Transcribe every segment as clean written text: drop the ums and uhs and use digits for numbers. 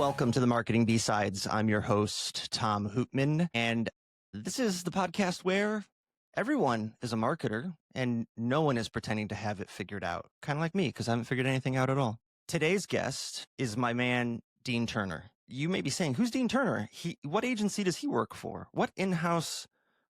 Welcome to the Marketing B-Sides. I'm your host, Tom Hoopman, and this is the podcast where everyone is a marketer and no one is pretending to have it figured out. Kind of like me, because I haven't figured anything out at all. Today's guest is my man, Dean Turner. You may be saying, who's Dean Turner? What agency does he work for? What in-house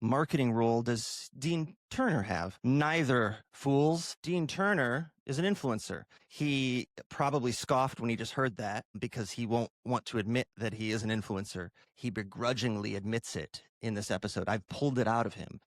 marketing role does Dean Turner have? Neither, fools. Dean Turner is an influencer. He probably scoffed when he just heard that because he won't want to admit that he is an influencer. He begrudgingly admits it in this episode. I've pulled it out of him.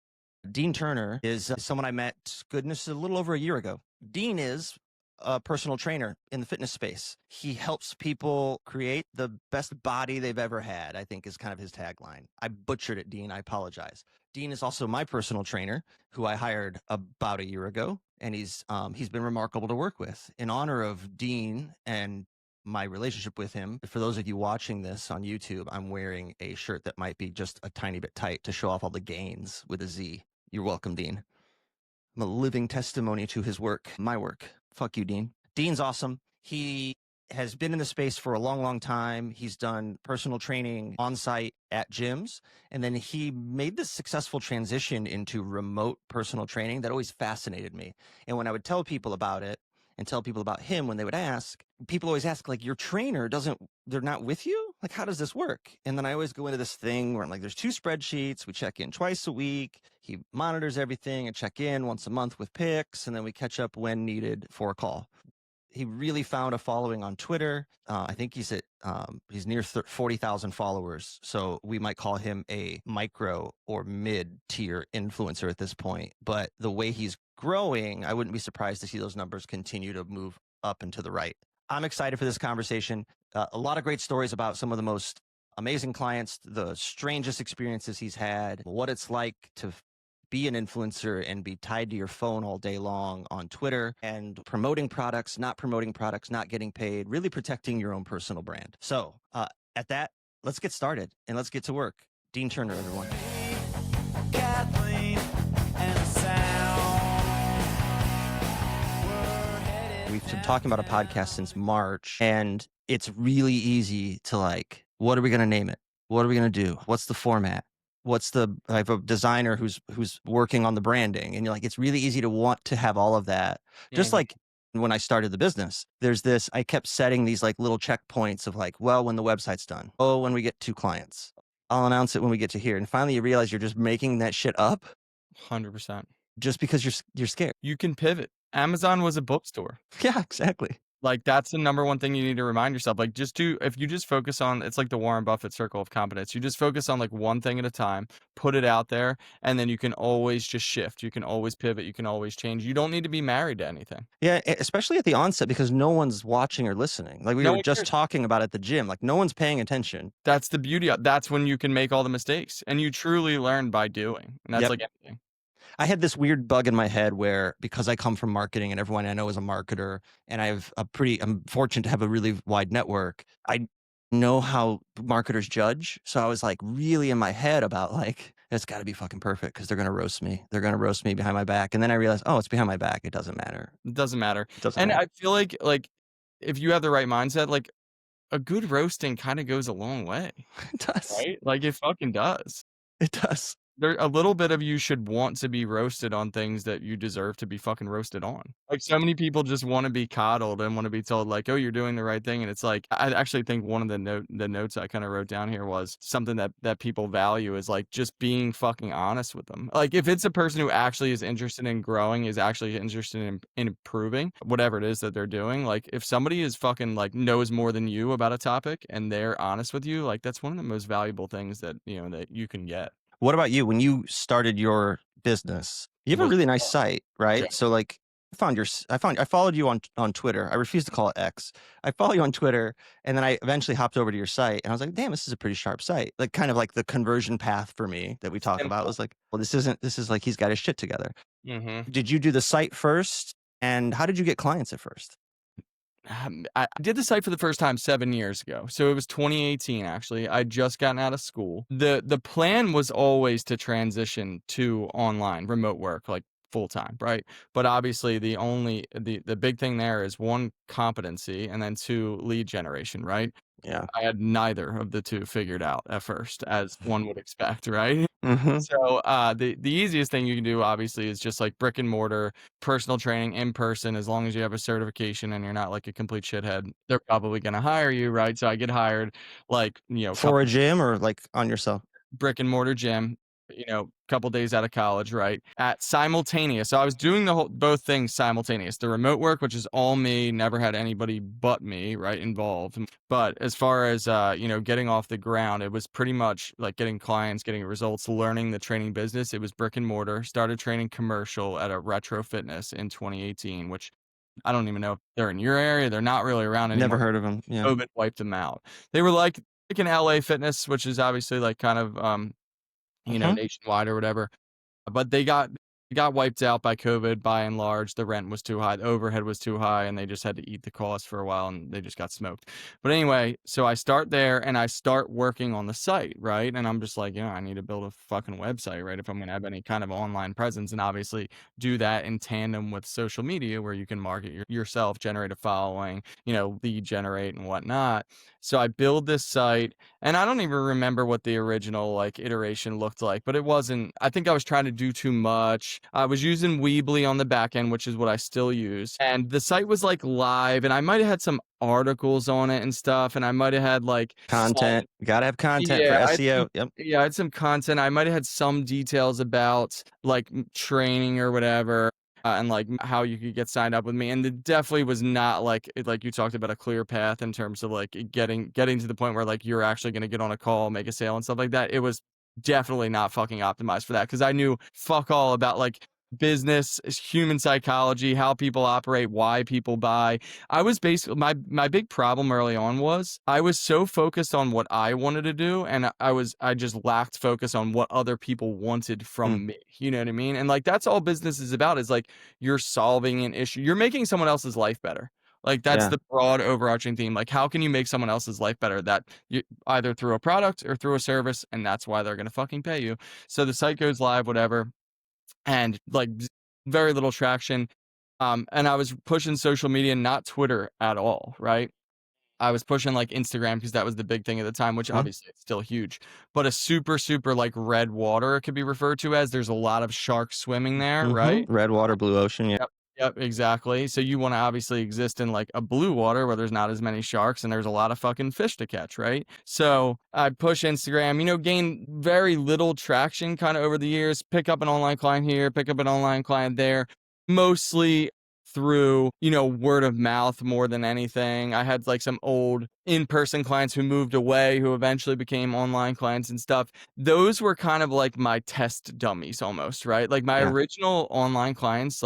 Dean Turner is someone I met, goodness, a little over a year ago. Dean is a personal trainer in the fitness space. He helps people create the best body they've ever had, I think is kind of his tagline. I butchered it, Dean. I apologize. Dean is also my personal trainer, who I hired about a year ago, and he's been remarkable to work with. In honor of Dean and my relationship with him, for those of you watching this on YouTube, I'm wearing a shirt that might be just a tiny bit tight to show off all the gains with a Z. You're welcome, Dean. I'm a living testimony to his work, my work. Fuck you, Dean. Dean's awesome. He has been in the space for a long, long time. He's done personal training on site at gyms. And then he made this successful transition into remote personal training that always fascinated me. And when I would tell people about it and tell people about him, when they would ask, people always ask, like, your trainer they're not with you? Like, how does this work? And then I always go into this thing where I'm like, there's two spreadsheets. We check in twice a week. He monitors everything and check in once a month with pics. And then we catch up when needed for a call. He really found a following on Twitter. I think he's near 40,000 followers. So we might call him a micro or mid-tier influencer at this point. But the way he's growing, I wouldn't be surprised to see those numbers continue to move up and to the right. I'm excited for this conversation. A lot of great stories about some of the most amazing clients, the strangest experiences he's had, what it's like to be an influencer and be tied to your phone all day long on Twitter and promoting products, not getting paid, really protecting your own personal brand. So at that, let's get started and let's get to work. Dean Turner, everyone. Kathleen and Sound. We've been talking about a podcast since March, and it's really easy to like, what are we going to name it? What are we going to do? What's the format? I have a designer who's working on the branding, and you're like, it's really easy to want to have all of that. Just like when I started the business, I kept setting these like little checkpoints of like, well, when the website's done, when we get 2 clients, I'll announce it when we get to here. And finally you realize you're just making that shit up 100%. just because you're scared. You can pivot. Amazon was a bookstore. Yeah, exactly. Like, that's the number one thing you need to remind yourself. Like, if you just focus on, it's like the Warren Buffett circle of competence. You just focus on like one thing at a time, put it out there, and then you can always just shift. You can always pivot. You can always change. You don't need to be married to anything. Yeah, especially at the onset, because no one's watching or listening. Like we were just talking about at the gym, like no one's paying attention. That's the beauty. That's when you can make all the mistakes, and you truly learn by doing. And that's like everything. I had this weird bug in my head where, because I come from marketing and everyone I know is a marketer, and I'm fortunate to have a really wide network. I know how marketers judge. So I was like really in my head about like, it's got to be fucking perfect because they're going to roast me. They're going to roast me behind my back. And then I realized, it's behind my back. It doesn't matter. It doesn't matter. I feel like if you have the right mindset, like a good roasting kind of goes a long way. It does. Right? Like it fucking does. It does. A little bit of you should want to be roasted on things that you deserve to be fucking roasted on. Like, so many people just want to be coddled and want to be told like, oh, you're doing the right thing. And it's like, I actually think one of the notes I kind of wrote down here was something that people value is like just being fucking honest with them. Like, if it's a person who actually is interested in growing, is actually interested in improving whatever it is that they're doing, like if somebody is fucking like knows more than you about a topic and they're honest with you, like that's one of the most valuable things that you can get. What about you? When you started your business, you have a really nice site, right? Yeah. So like I followed you on Twitter. I refuse to call it X. I follow you on Twitter, and then I eventually hopped over to your site, and I was like, damn, this is a pretty sharp site. Like kind of like the conversion path for me that we talk about was like, well, this is like, he's got his shit together. Mm-hmm. Did you do the site first? And how did you get clients at first? I did the site for the first time 7 years ago. So it was 2018, actually. I'd just gotten out of school. The plan was always to transition to online remote work, like full time, right? But obviously the big thing there is one, competency, and then two, lead generation, right? Yeah. I had neither of the 2 figured out at first, as one would expect, right? Mhm. So, the easiest thing you can do, obviously, is just, like, brick and mortar, personal training in person. As long as you have a certification and you're not, like, a complete shithead, they're probably gonna hire you, right? So I get hired, like, a For a couple gym or, like, on yourself? brick and mortar gym, couple days out of college, right? At simultaneous. So I was doing both things simultaneous. The remote work, which is all me, never had anybody but me, right, involved. But as far as getting off the ground, it was pretty much like getting clients, getting results, learning the training business. It was brick and mortar. Started training commercial at a retro fitness in 2018, which I don't even know if they're in your area. They're not really around Never anymore. heard of them. Yeah. COVID wiped them out. They were like an LA Fitness, which is obviously like kind of Mhm. nationwide or whatever. But they got wiped out by COVID by and large. The rent was too high, the overhead was too high, and they just had to eat the cost for a while, and they just got smoked. But anyway, so I start there and I start working on the site, right? And I'm just like, I need to build a fucking website, right? If I'm gonna have any kind of online presence, and obviously do that in tandem with social media where you can market yourself, generate a following, lead generate and whatnot. So I build this site and I don't even remember what the original like iteration looked like, but it wasn't. I think I was trying to do too much. I was using Weebly on the back end, which is what I still use. And the site was like live, and I might have had some articles on it and stuff, and I might have had like some Content. Gotta have content for yeah, I had some SEO. Yep. yeah, I had some content. I might have had some details about, like, training or whatever, and, like, how you could get signed up with me, and it definitely was not, like you talked about a clear path in terms of, like, getting to the point where, like, you're actually gonna get on a call, make a sale, and stuff like that. It was definitely not fucking optimized for that because I knew fuck all about, like, business, human psychology, how people operate, why people buy. I was basically my big problem early on was I was so focused on what I wanted to do, and I just lacked focus on what other people wanted Mm. from me. You know what I mean? And like that's all business is about is like you're solving an issue. You're making someone else's life better. Like that's Yeah. the broad overarching theme. Like how can you make someone else's life better? That you either through a product or through a service, and that's why they're gonna fucking pay you. So the site goes live, whatever, and like very little traction. And I was pushing social media, not Twitter at all, right? I was pushing like Instagram because that was the big thing at the time, which Mhm. obviously it's still huge. But a super, super like red water, it could be referred to as. There's a lot of sharks swimming there, Mhm. right? Red water, blue ocean. Yeah. Yep. Yep, exactly. So you wanna obviously exist in, like, a blue water where there's not as many sharks and there's a lot of fucking fish to catch, right? So, I push Instagram, gain very little traction kinda over the years, pick up an online client here, pick up an online client there, mostly through, word of mouth more than anything. I had, like, some old in-person clients who moved away who eventually became online clients and stuff. Those were kind of like my test dummies almost, right? Like, my Yeah. original online clients,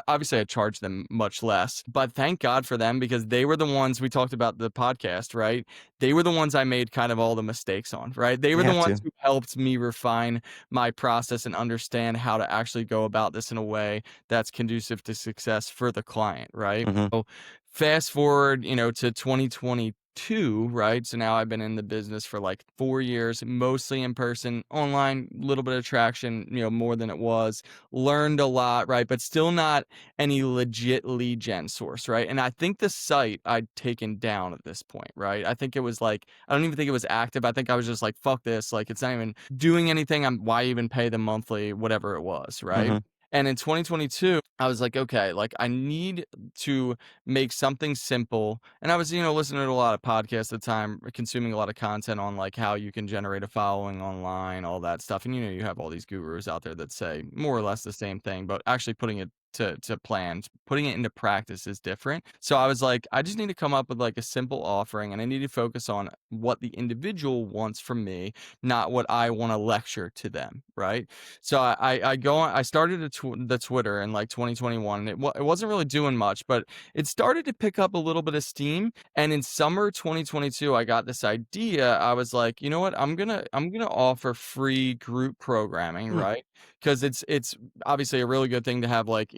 obviously I charged them much less, but thank God for them because they were the ones we talked about the podcast, right? They were the ones I made kind of all the mistakes on, right? They You were the have ones to. who helped me refine my process and understand how to actually go about this in a way that's conducive to success for the client, right? Mhm. So fast forward, to 2022, right? So now I've been in the business for like 4 years, mostly in person, online, little bit of traction, more than it was, learned a lot, right? But still not any legit lead gen source, right? And I think the site I'd taken down at this point, right? I think it was like, I don't even think it was active. I think I was just like, fuck this. Like, it's not even doing anything. Why even pay them monthly, whatever it was, right? Mhm. And in 2022, I was like, okay, like I need to make something simple. And I was, listening to a lot of podcasts at the time, consuming a lot of content on like how you can generate a following online, all that stuff. And you have all these gurus out there that say more or less the same thing, but actually putting it to plans, putting it into practice is different. So I was like, I just need to come up with like a simple offering and I need to focus on what the individual wants from me, not what I want to lecture to them, right? So I go on. I started the Twitter in like 2021. And it wasn't really doing much, but it started to pick up a little bit of steam. And in summer 2022, I got this idea. I was like, you know what? I'm gonna offer free group programming, Mm. right? Because it's obviously a really good thing to have like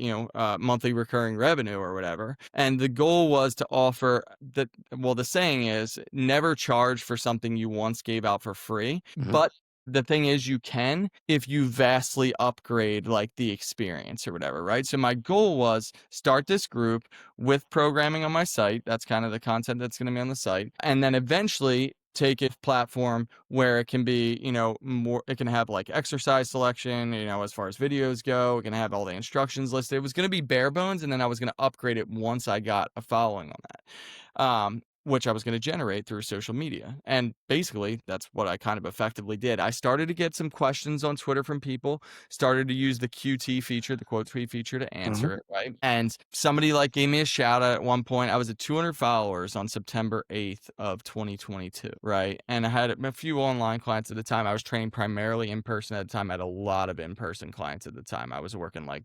monthly recurring revenue or whatever. And the goal was to offer that. Well, the saying is never charge for something you once gave out for free, Mhm. but The thing is you can if you vastly upgrade, like, the experience or whatever, right? So my goal was start this group with programming on my site, that's kinda the content that's gonna be on the site, and then eventually take a platform where it can be, more it can have, like, exercise selection, as far as videos go, it can have all the instructions listed. It was gonna be bare bones, and then I was gonna upgrade it once I got a following on that. Which I was gonna generate through social media. And basically, that's what I kind of effectively did. I started to get some questions on Twitter from people, started to use the QT feature, the quote tweet feature to Mhm. answer it, right? And somebody like gave me a shout out at one point. I was at 200 followers on September 8th of 2022, right? And I had a few online clients at the time. I was training primarily in person at the time. I had a lot of in-person clients at the time. I was working like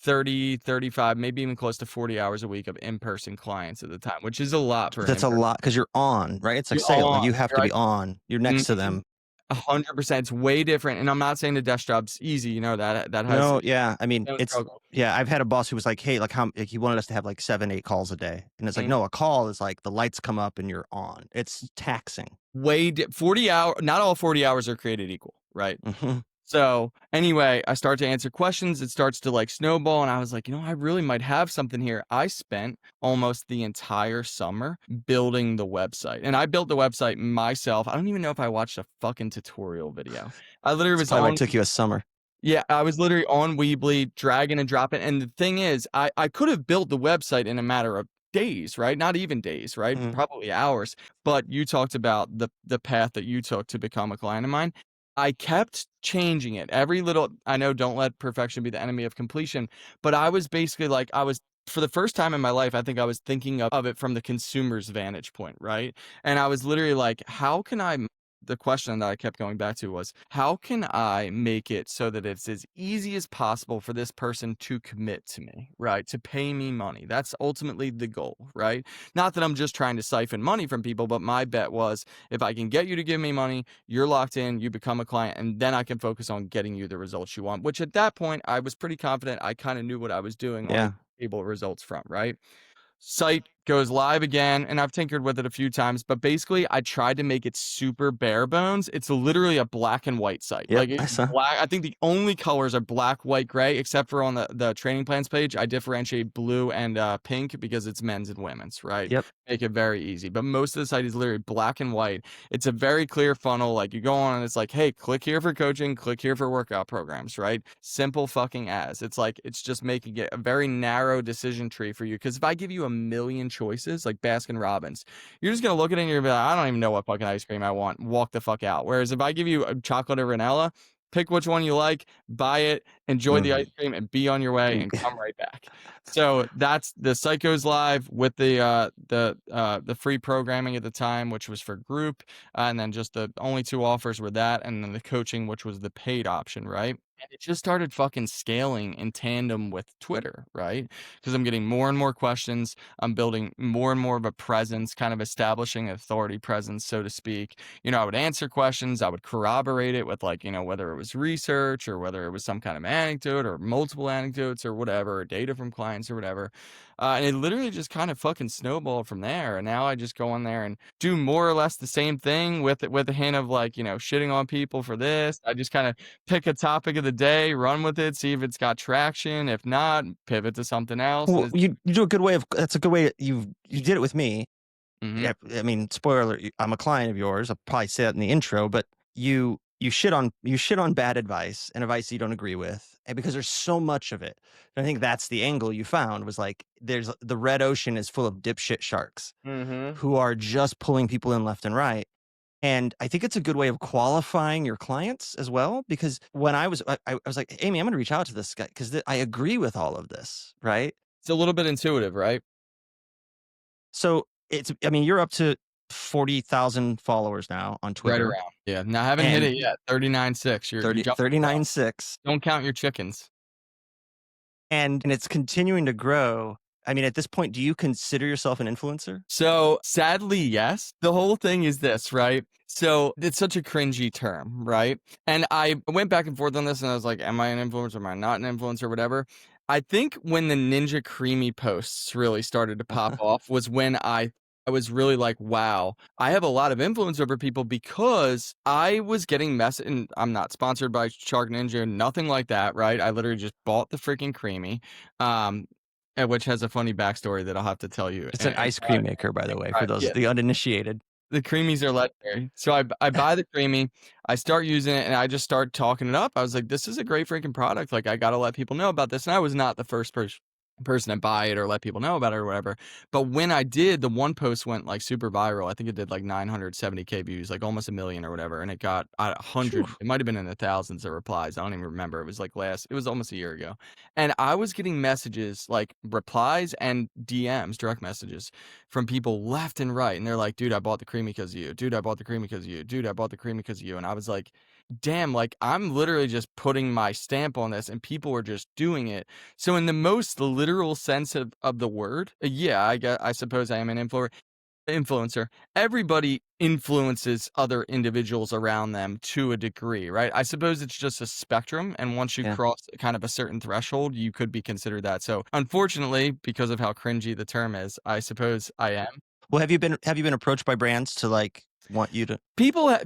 30, 35, maybe even close to 40 hours a week of in-person clients at the time, which is a lot for an That's a in-person. lot because you're on, right? It's like You're sales, like, on, you have to right? be on. You're next to Mhm. them. 100%. It's way different, and I'm not saying the desk job's easy, that has No, its yeah, I mean, own it's struggle. yeah, I've had a boss who was like, "Hey," like, he wanted us to have, like, 7, 8 calls a day, and it's like, Mhm. "No, a call is, like, the lights come up and you're on." It's taxing. 40 hour not all 40 hours are created equal, right? Mhm. So, anyway, I start to answer questions, it starts to, like, snowball, and I was like, I really might have something here." I spent almost the entire summer building the website, and I built the website myself. I don't even know if I watched a fucking tutorial video. I literally That's was probably why it on took you a summer. Yeah, I was literally on Weebly, dragging and dropping, and the thing is, I could have built the website in a matter of days, right? Not even days, right? Mhm. Probably hours, but you talked about the path that you took to become a client of mine. I kept changing it. Every little I know don't let perfection be the enemy of completion, but I was basically like I was for the first time in my life, I think I was thinking of it from the consumer's vantage point, right? And I was literally like, how can I the question that I kept going back to was, how can I make it so that it's as easy as possible for this person to commit to me, right? To pay me money. That's ultimately the goal, right? Not that I'm just trying to siphon money from people, but my bet was if I can get you to give me money, you're locked in, you become a client, and then I can focus on getting you the results you want, which at that point, I was pretty confident I kind of knew what I was doing on a Yeah. table results front, right? Site goes live again, and I've tinkered with it a few times, but basically I tried to make it super bare bones. It's literally a black and white site. Yep, Like I it's saw. black. I think the only colors are black, white, gray, except for on the training plans page. I differentiate blue and pink because it's men's and women's, right? Yep. Make it very easy. But most of the site is literally black and white. It's a very clear funnel. Like you go on and it's like, hey, click here for coaching, click here for workout programs, right? Simple fucking as. It's like it's just making it a very narrow decision tree for you. Because if I give you a million choices, like Baskin Robbins, you're just gonna look at it and you're gonna be like, I don't even know what fucking ice cream I want. Walk the fuck out. Whereas if I give you a chocolate or vanilla, pick which one you like, buy it, enjoy the ice Mhm. cream, and be on your way and come right back. So that's the site goes live with the free programming at the time, which was for group, and then just the only two offers were that, and then the coaching, which was the paid option, right? And it just started fucking scaling in tandem with Twitter, right? Because I'm getting more and more questions. I'm building more and more of a presence, kind of establishing authority presence, so to speak. I would answer questions, I would corroborate it with like, whether it was research or whether it was some kind of anecdote or multiple anecdotes or whatever, or data from clients or whatever. And it literally just kind of fucking snowballed from there. And now I just go on there and do more or less the same thing with a hint of like, shitting on people for this. I just kind of pick a topic of the day, run with it, see if it's got traction. If not, pivot to something else. And Well, it's you do a good way of that's a good way you did it with me. mhm. Yeah, I mean, spoiler alert, I'm a client of yours. I'll probably say that in the intro, but you shit on bad advice and advice you don't agree with, and because there's so much of it. And I think that's the angle you found was like there's the red ocean is full of dipshit sharks Mhm. who are just pulling people in left and right. And I think it's a good way of qualifying your clients as well, because when I was like, Amy, I'm going to reach out to this guy because I agree with all of this, right? It's a little bit intuitive, right? So I mean, you're up to 40,000 followers now on Right Twitter around. Yeah. Now I haven't hit and it yet. 39.6. You 30, jumped the gun. 39.6, Don't count your chickens. and it's continuing to grow. I mean, at this point, do you consider yourself an influencer? So, sadly, yes. The whole thing is this, right? So, it's such a cringy term, right? And I went back and forth on this and I was like, am I an influencer? Am I not an influencer? Whatever. I think when the Ninja Creamy posts really started to pop off was when I I was really like, "Wow, I have a lot of influence over people," because I was getting and I'm not sponsored by Shark Ninja, nothing like that, right? I literally just bought the freaking Creamy, um, which has a funny backstory that I'll have to tell you It's an in ice cream maker, by the way, for private. those Yeah, the uninitiated. the Creamies are legendary. So I buy the Creamy, I start using it, and I just start talking it up. I was like, "This is a great freaking product, like, I gotta let people know about this," and I was not the first person to buy it or let people know about it or whatever, but when I did, the one post went, like, super viral. I think it did, like, 970K views, like, almost 1,000,000 or whatever, and it got a Phew. 100, it might have been in the thousands of replies. I don't even remember. It was almost a year ago, and I was getting messages, like, replies and DMs, direct messages, from people left and right, and they're like, "Dude, I bought the Creamy 'cause of you. Dude, I bought the Creamy 'cause of you. Dude, I bought the Creamy 'cause of you," and I was like, "Damn, like, I'm literally just putting my stamp on this, and people are just doing it." So in the most literal sense of the word, yeah, I suppose I am an influencer. Everybody influences other individuals around them to a degree, right? I suppose it's just a spectrum, and once you Yeah. cross kind of a certain threshold, you could be considered that. So, unfortunately, because of how cringy the term is, I suppose I am. Well, have you been approached by brands to, like, want you to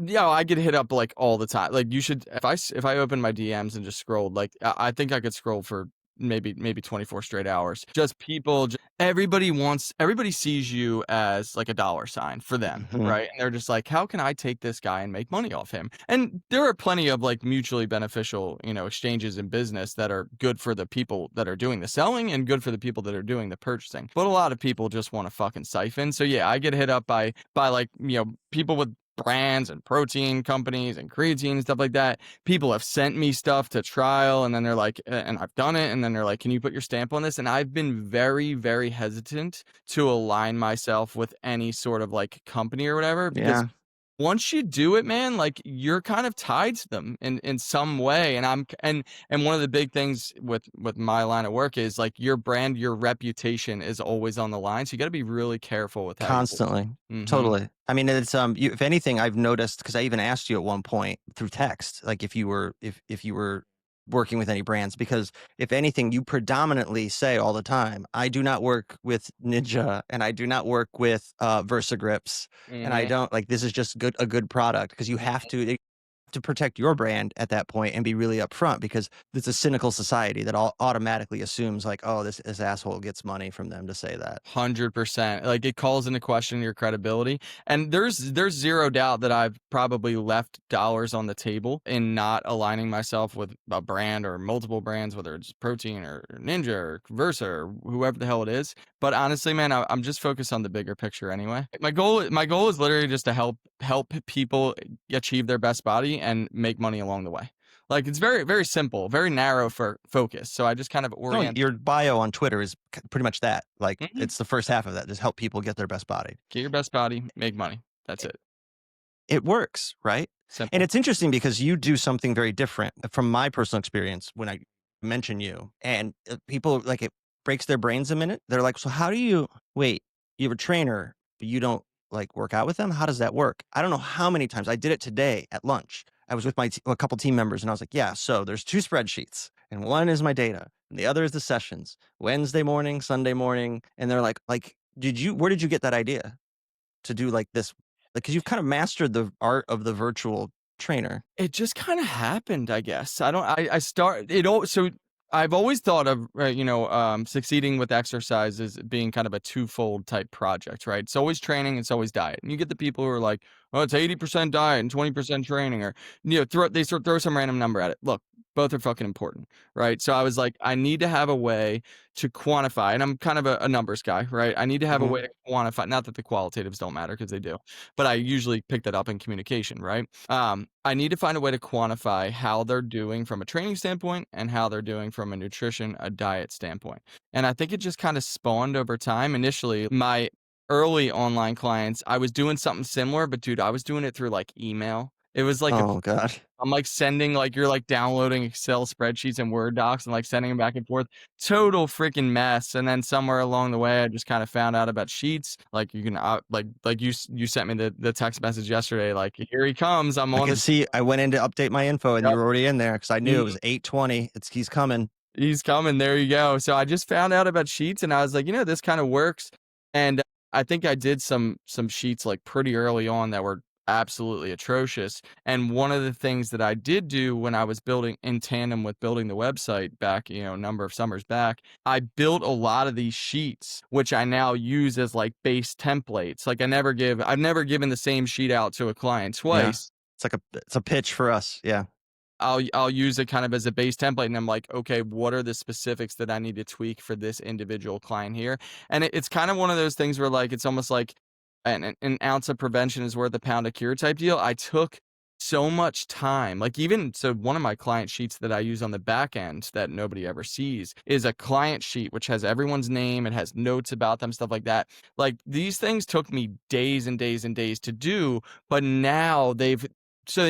Yeah, I get hit up, like, all the time. Like, you should if I open my DMs and just scrolled, like, I think I could scroll for maybe 24 straight hours. Just people everybody sees you as, like, a dollar sign for them, Mhm. right? And they're just like, "How can I take this guy and make money off him?" And there are plenty of, like, mutually beneficial, exchanges in business that are good for the people that are doing the selling and good for the people that are doing the purchasing. But a lot of people just wanna fucking siphon. So, yeah, I get hit up by, like, people with brands and protein companies and creatine and stuff like that. People have sent me stuff to trial, and then they're like, and I've done it, and then they're like, "Can you put your stamp on this?" And I've been very, very hesitant to align myself with any sort of like company or whatever, because Yeah, once you do it, man, like, you're kind of tied to them in some way. And and one of the big things with my line of work is, like, your brand, your reputation is always on the line. So you got to be really careful with how you. constantly. Mhm. Totally. I mean, it's, if anything, I've noticed because I even asked you at one point through text, like, if you were working with any brands, because if anything, you predominantly say all the time, "I do not work with Ninja, and I do not work with, VersaGrips, and I Mhm. don't like, this is just a good product," because you have to protect your brand at that point and be really upfront because it's a cynical society that all automatically assumes like, oh, this asshole gets money from them to say that. 100%. Like, it calls into question your credibility. And there's zero doubt that I've probably left dollars on the table in not aligning myself with a brand or multiple brands, whether it's Protein or Ninja or Versa or whoever the hell it is. But honestly, man, I'm just focused on the bigger picture anyway. My goal is literally just to help people achieve their best body and make money along the way. Like, it's very, very simple, very narrow for focus. So I just kind of No, orient. your bio on Twitter is pretty much that. Like, Mhm. it's the first half of that. Just help people get their best body. Get your best body, make money. That's it. It works, right? And Simple. it's interesting because you do something very different from my personal experience when I mention you. And people like it breaks their brains a minute. They're like, so how do you wait? You have a trainer, but you don't like work out with them? How does that work? I don't know how many times I did it today at lunch. I was with a couple team members and I was like, yeah, so there's two spreadsheets and one is my data and the other is the sessions, Wednesday morning, Sunday morning. And they're like, where did you get that idea to do like this? Like, cause you've kind of mastered the art of the virtual trainer. It just kinda happened, I guess. I don't I start it all so I've always thought of, succeeding with exercise as being kind of a twofold type project, right? It's always training, it's always diet. And you get the people who are like, "Oh, it's 80% diet and 20% training," or, throw some random number at it. Look, both are fucking important, right? So I was like, I need to have a way to quantify, and I'm kind of a numbers guy, right? I need to have a Mhm. way to quantify, not that the qualitatives don't matter, because they do, but I usually pick that up in communication, right? I need to find a way to quantify how they're doing from a training standpoint and how they're doing from a nutrition, a diet standpoint. And I think it just kind of spawned over time. Initially, my early online clients, I was doing something similar, but dude, I was doing it through like email. It was like Oh god. I'm like sending like you're like downloading Excel spreadsheets and Word docs and like sending them back and forth. Total freaking mess. And then somewhere along the way, I just kind of found out about Sheets. Like, you can like you sent me the text message yesterday. Like, here he comes. I'm I on could the. see I went in to update my info and you Yep. were already in there because I knew it Mhm. was 8:20. He's coming. He's coming. There you go. So I just found out about Sheets and I was like, this kind of works. And I think I did some sheets, like, pretty early on that were absolutely atrocious, and one of the things that I did do when I was building in tandem with building the website back, a number of summers back, I built a lot of these sheets, which I now use as, like, base templates. Like, I've never given the same sheet out to a client Yeah. twice. It's a pitch for us. Yeah. I'll use it kind of as a base template, and I'm like, okay, what are the specifics that I need to tweak for this individual client here? And it's kind of one of those things where like it's almost like an ounce of prevention is worth a pound of cure type deal. I took so much time. Like even so, one of my client sheets that I use on the back end that nobody ever sees is a client sheet which has everyone's name, it has notes about them, stuff like that. Like these things took me days and days and days to do, but now they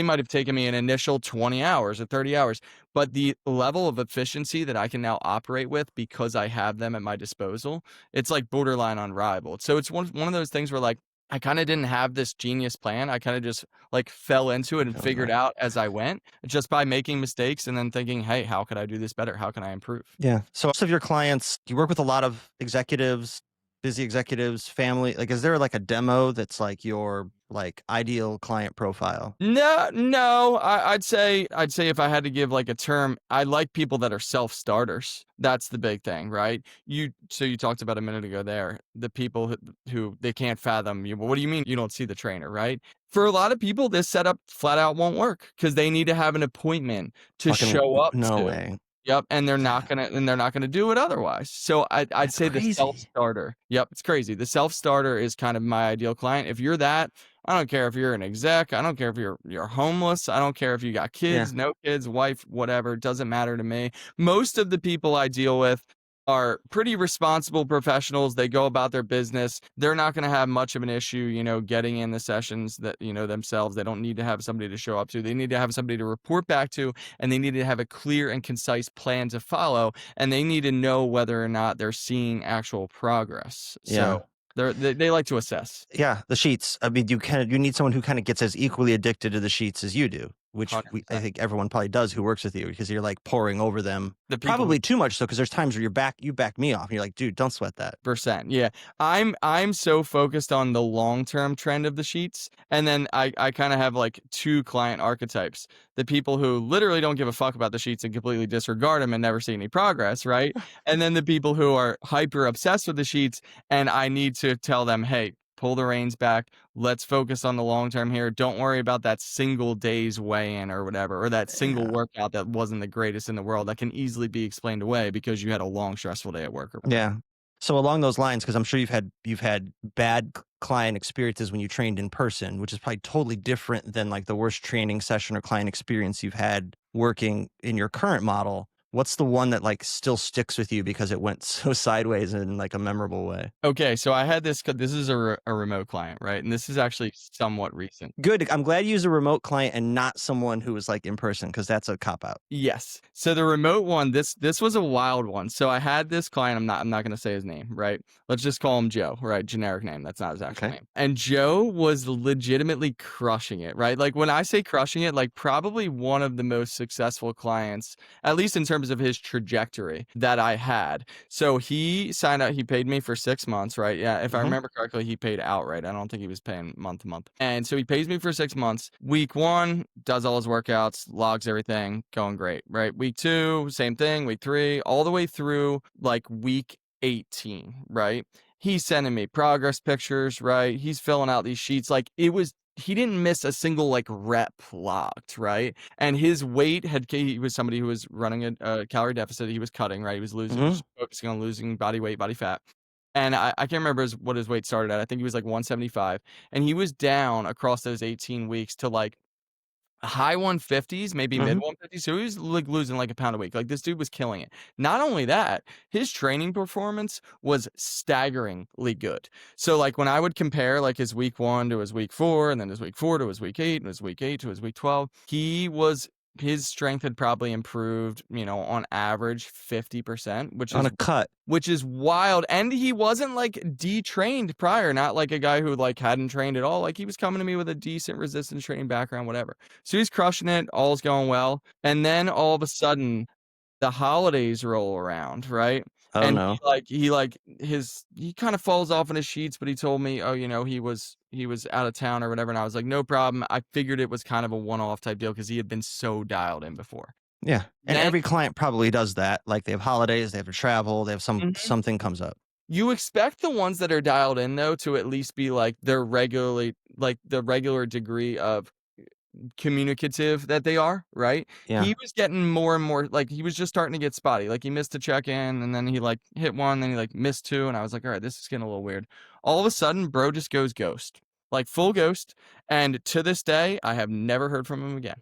might have taken me an initial 20 hours or 30 hours, but the level of efficiency that I can now operate with because I have them at my disposal, it's like borderline unrivaled. So it's one of those things where like I kind of didn't have this genius plan. I kind of just like fell into it and Feeling figured right. out as I went just by making mistakes and then thinking, "Hey, how could I do this better? How can I improve?" Yeah. So most of your clients, you work with a lot of executives, busy executives, family. Like, is there like a demo that's like your like ideal client profile? No, no. I'd say if I had to give like a term, I like people that are self-starters. That's the big thing, right? You talked about a minute ago there, the people who they can't fathom you. Well, what do you mean you don't see the trainer, right? For a lot of people, this setup flat out won't work because they need to have an appointment to Fucking show up no to. way. Yep, and God, they're not gonna do it otherwise. So I'd that's say the crazy. self-starter. Yep, it's crazy. The self-starter is kind of my ideal client. If you're that, I don't care if you're an exec, I don't care if you're homeless, I don't care if you got Yeah. kids, no kids, wife, whatever, it doesn't matter to me. Most of the people I deal with are pretty responsible professionals. They go about their business. They're not going to have much of an issue, getting in the sessions that, themselves. They don't need to have somebody to show up to. They need to have somebody to report back to, and they need to have a clear and concise plan to follow, and they need to know whether or not they're seeing actual progress. Yeah. So they like to assess. Yeah. The sheets. I mean, you need someone who kind of gets as equally addicted to the sheets as you do, which I 100%. think everyone probably does who works with you because you're like pouring over them. The people who Probably too much so because there's times where you back me off and you're like, dude, don't sweat that. percent. Yeah. I'm so focused on the long-term trend of the sheets, and then I kinda have, like, 2 client archetypes. The people who literally don't give a fuck about the sheets and completely disregard them and never see any progress, right? And then the people who are hyper obsessed with the sheets, and I need to tell them, "Hey, pull the reins back. Let's focus on the long term here. Don't worry about that single day's weigh-in or whatever, or that single Yeah. workout that wasn't the greatest in the world that can easily be explained away because you had a long, stressful day at work or whatever." Yeah. So along those lines, because I'm sure you've had bad client experiences when you trained in person, which is probably totally different than like the worst training session or client experience you've had working in your current model. What's the one that like still sticks with you because it went so sideways in like a memorable way? Okay, so I had this is a remote client, right? And this is actually somewhat recent. Good. I'm glad you used a remote client and not someone who was like in person because that's a cop out. Yes. So the remote one, this was a wild one. So I had this client, I'm not gonna say his name, right? Let's just call him Joe, right? Generic name. That's not his actual Okay. name. And Joe was legitimately crushing it, right? Like when I say crushing it, like probably one of the most successful clients, at least in terms of his trajectory that I had. So he signed up, he paid me for 6 months, right? Yeah, if I Hmm. remember correctly, he paid outright. I don't think he was paying month to month. And so he pays me for 6 months. Week one, does all his workouts, logs everything, going great, right? Week two, same thing. Week three, all the way through like week 18, right? He's sending me progress pictures, right? He's filling out these sheets. Like he didn't miss a single like rep logged, right? And his weight he was somebody who was running a calorie deficit. He was cutting, right? He was losing, Hmm. just focusing on losing body weight, body fat. And I can't remember what his weight started at. I think he was like 175. And he was down across those 18 weeks to like high 150s, maybe mid Hmm. 150s. So he was like losing like a pound a week. Like this dude was killing it. Not only that, his training performance was staggeringly good. So like when I would compare like his week one to his week four, and then his week four to his week eight, and his week eight to his week 12, his strength had probably improved, on average 50%, On a cut. which is wild. And he wasn't like detrained prior, not like a guy who like hadn't trained at all. Like he was coming to me with a decent resistance training background, whatever. So he's crushing it, all's going well. And then all of a sudden, the holidays roll around, right? Oh, And no. he kinda falls off in his sheets, but he told me, "Oh, he was out of town or whatever," and I was like, "No problem." I figured it was kind of a one-off type deal because he had been so dialed in before. Yeah, and Then every client probably does that, like, they have holidays, they have to travel, they have Mhm. something comes up. You expect the ones that are dialed in, though, to at least be, like, the regular degree of communicative that they are, right? Yeah. He was getting more and more like, he was just starting to get spotty, like, he missed a check-in, and then he, like, hit one, then he, like, missed 2, and I was like, "Alright, this is getting a little weird." All of a sudden, bro just goes ghost, like, full ghost, and to this day, I have never heard from him again.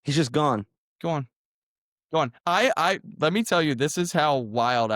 He's just gone. Go on. Go on. I let me tell you, this is how wild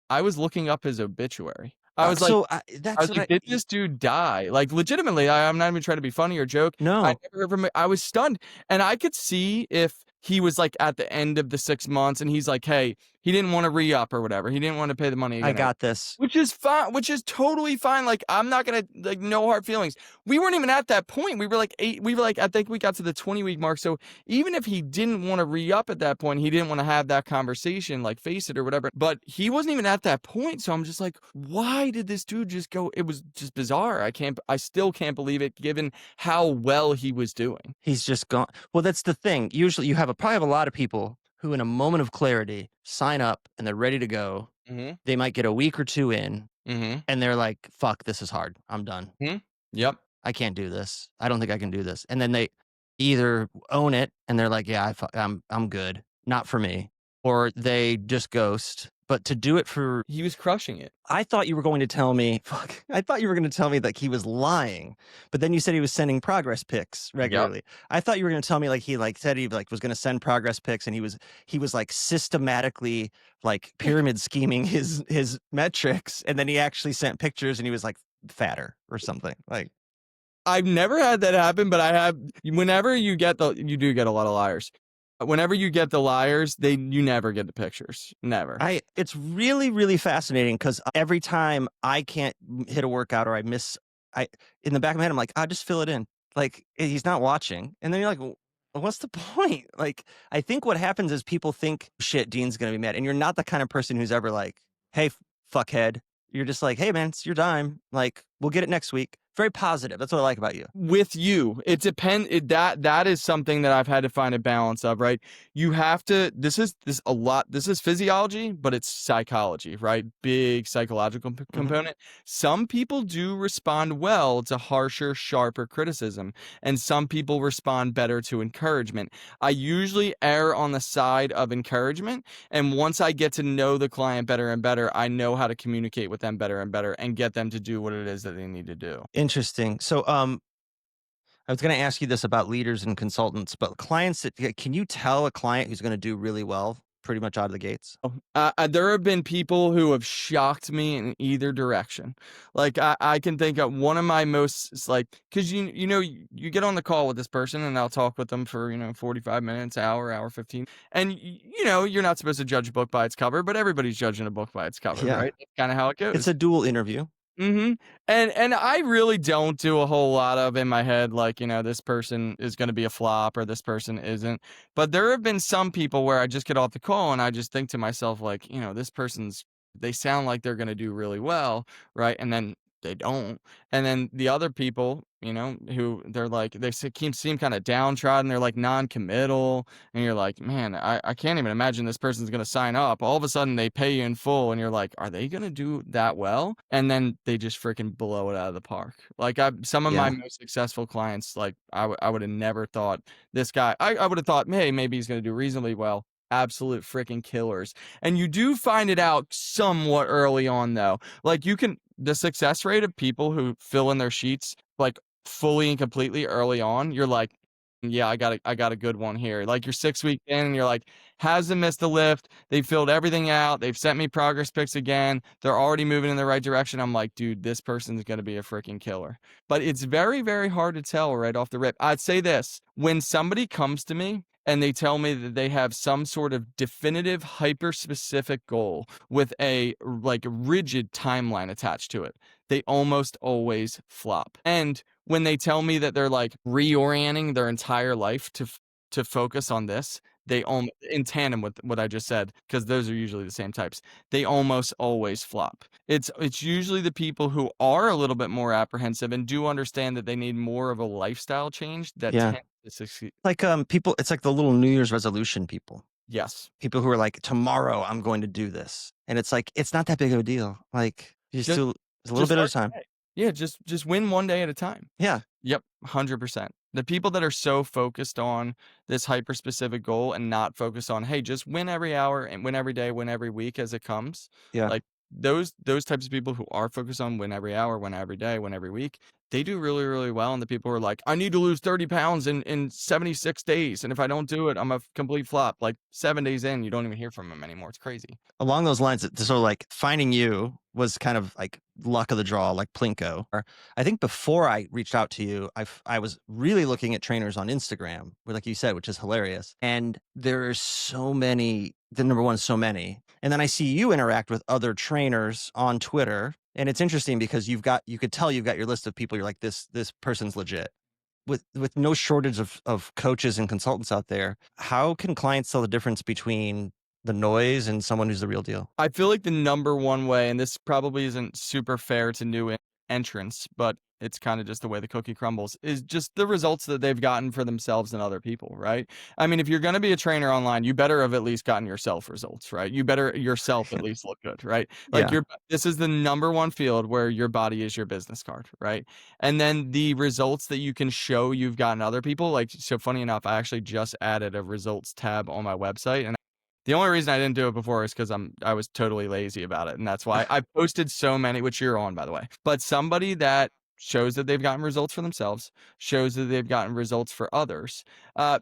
I was looking up his obituary. So, I that's was what like, I "Did y this dude die?" Like, legitimately, I'm not even trying to be funny or joke. I no, never heard from him. I was stunned, and I could see if he was, like, at the end of the 6 months and he's like, "Hey," he didn't wanna re-up or whatever. He didn't wanna pay the money I again or got this. which is fine, which is totally fine, like, I'm not gonna like, no hard feelings. We weren't even at that point. We were, like I think we got to the 20-week mark, so even if he didn't wanna re-up at that point, he didn't wanna have that conversation, like, face it or whatever, but he wasn't even at that point, so I'm just like, "Why did this dude just go?" It was just bizarre. I still can't believe it given how well he was doing. He's just gone. Well, that's the thing. Usually you probably have a lot of people who in a moment of clarity sign up and they're ready to go. Mhm, They might get a week or 2 in mhm, and they're like, "Fuck, this is hard. I'm done. mhm. Yep. I can't do this. I don't think I can do this." And then they either own it and they're like, "Yeah, I'm good. Not for me." Or they just ghost. But to do it for He was crushing it. I thought you were going to tell me fuck, I thought you were gonna tell me that he was lying, but then you said he was sending progress pics Yep. regularly. I thought you were gonna tell me, like, he, like, said he, like, was gonna send progress pics and he was, like, systematically, like, pyramid scheming his metrics, and then he actually sent pictures and he was, like, fatter or something, like, I've never had that happen, but I have whenever you do get a lot of liars. Whenever you get the liars, you never get the pictures. Never. it's really, really fascinating because every time I can't hit a workout or I miss, I in the back of my head, I'm like, "Ah, just fill it in." Like, he's not watching, and then you're like, what's the point?" Like, I think what happens is people think, "Shit, Dean's gonna be mad," and you're not the kind of person who's ever like, "Hey, fuckhead." You're just like, "Hey, man, it's your dime. Like, we'll get it next week." Very positive. That's what I like about you. With you, that is something that I've had to find a balance of, right? You have to this is physiology, but it's psychology, right? Big psychological Mhm. component. Some people do respond well to harsher, sharper criticism, and some people respond better to encouragement. I usually err on the side of encouragement, and once I get to know the client better and better, I know how to communicate with them better and better and get them to do what it is that they need to do. Interesting. So, I was gonna ask you this about leaders and consultants, but clients that can you tell a client who's gonna do really well pretty much out of the gates? Oh, there have been people who have shocked me in either direction. Like I can think of one of my most like because you get on the call with this person and I'll talk with them for 45 minutes, hour 15, and you're not supposed to judge a book by its cover, but everybody's judging a book by its cover, Yeah. right? That's kind of how it It's goes. a dual interview. Mhm. And I really don't do a whole lot of in my head, like, this person is gonna be a flop or this person isn't. But there have been some people where I just get off the call and I just think to myself, like, this person's they sound like they're gonna do really well, right? And then they don't. And then the other people, who they're like seem kind of downtrodden, they're like non-committal, and you're like, man, I can't even imagine this person's gonna sign up. All of a sudden they pay you in full and you're like, are they gonna do that well? And then they just freaking blow it out of the park. Like some of my Yeah. most successful clients, like I would have never thought this guy, I would have thought, hey, maybe he's gonna do reasonably well. Absolute freaking killers. And you do find it out somewhat early on though. Like the success rate of people who fill in their sheets like fully and completely early on, you're like, yeah, I got a good one here. Like you're 6 weeks in and you're like, hasn't missed a lift. They filled everything out. They've sent me progress pics again. They're already moving in the right direction. I'm like, dude, this person's gonna be a freaking killer. But it's very, very hard to tell right off the rip. I'd say this when somebody comes to me and they tell me that they have some sort of definitive, hyper specific goal with a like rigid timeline attached to it, they almost always flop. And when they tell me that they're like reorienting their entire life to focus on this, they in tandem with what I just said, because those are usually the same types, they almost always flop. It's usually the people who are a little bit more apprehensive and do understand that they need more of a lifestyle change that Yeah. tend to succeed. Like, people, it's like the little New Year's resolution people. Yes. People who are like, tomorrow I'm going to do this. And it's like, it's not that big of a deal. Like, you just Just do a little just bit at start a time. today. Yeah, just win one day at a time. Yeah. Yep, 100%. The people that are so focused on this hyper specific goal and not focused on, "Hey, just win every hour and win every day, win every week as it comes." Yeah. Like, those types of people who are focused on win every hour, win every day, win every week, they do really, really well, and the people who are like, "I need to lose 30 pounds in 76 days, and if I don't do it, I'm a complete flop." Like, 7 days in, you don't even hear from them anymore, it's crazy. Along those lines, so like finding you was kind of like luck of the draw, like Plinko. Or I think before I reached out to you, I was really looking at trainers on Instagram, like you said, which is hilarious. And there are so many. The number one, so many. And then I see you interact with other trainers on Twitter, and it's interesting because you could tell you've got your list of people. You're like, this person's legit. With no shortage of coaches and consultants out there, how can clients tell the difference between the noise and someone who's the real deal? I feel like the number one way, and this probably isn't super fair to new entrants, but it's kind of just the way the cookie crumbles, is just the results that they've gotten for themselves and other people, right? I mean, if you're going to be a trainer online, you better have at least gotten yourself results, right? You better yourself at least look good, right? Like Yeah. this is the number one field where your body is your business card, right? And then the results that you can show you've gotten other people, like, so funny enough, I actually just added a results tab on my website, and the only reason I didn't do it before is because I was totally lazy about it, and that's why I posted so many, which you're on, by the way. But somebody that shows that they've gotten results for themselves, shows that they've gotten results for others,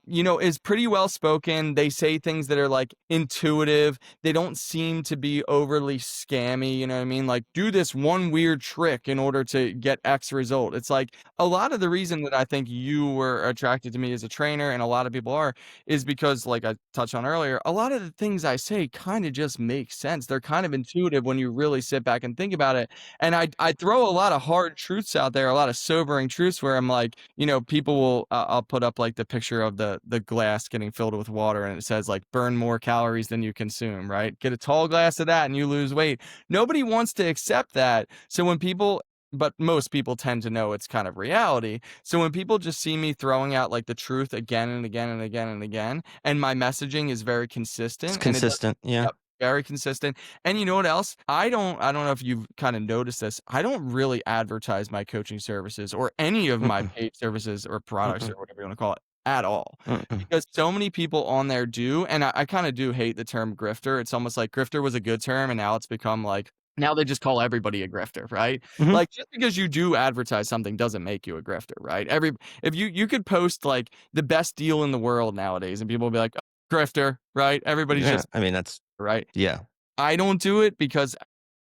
is pretty well spoken. They say things that are, like, intuitive. They don't seem to be overly scammy, you know what I mean? Like, "Do this one weird trick in order to get X result." It's like, a lot of the reason that I think you were attracted to me as a trainer, and a lot of people are, is because, like I touched on earlier, a lot of the things I say kind of just make sense. They're kind of intuitive when you really sit back and think about it. And I throw a lot of hard truths out there, a lot of sobering truths where I'm like, people will, I'll put up like the picture of the glass getting filled with water, and it says like burn more calories than you consume, right? Get a tall glass of that and you lose weight. Nobody wants to accept that. So when people, but most people tend to know it's kind of reality. So when people just see me throwing out like the truth again and again and again and again, and my messaging is very It's consistent and it does, consistent. Yeah. yep, very consistent. And you know what else? I don't know if you've kind of noticed this. I don't really advertise my coaching services or any of my Mm-mm, paid services or products mm-mm, or whatever you want to call it at all. mm-mm. Because so many people on there do, and I kind of do hate the term grifter. It's almost like grifter was a good term, and now it's become like, now they just call everybody a grifter, right? Mhm. Like, just because you do advertise something doesn't make you a grifter, right? If you could post like the best deal in the world nowadays, and people will be like, "Oh, grifter," right? Everybody's Yeah. just I mean, that's, right. yeah. I don't do it because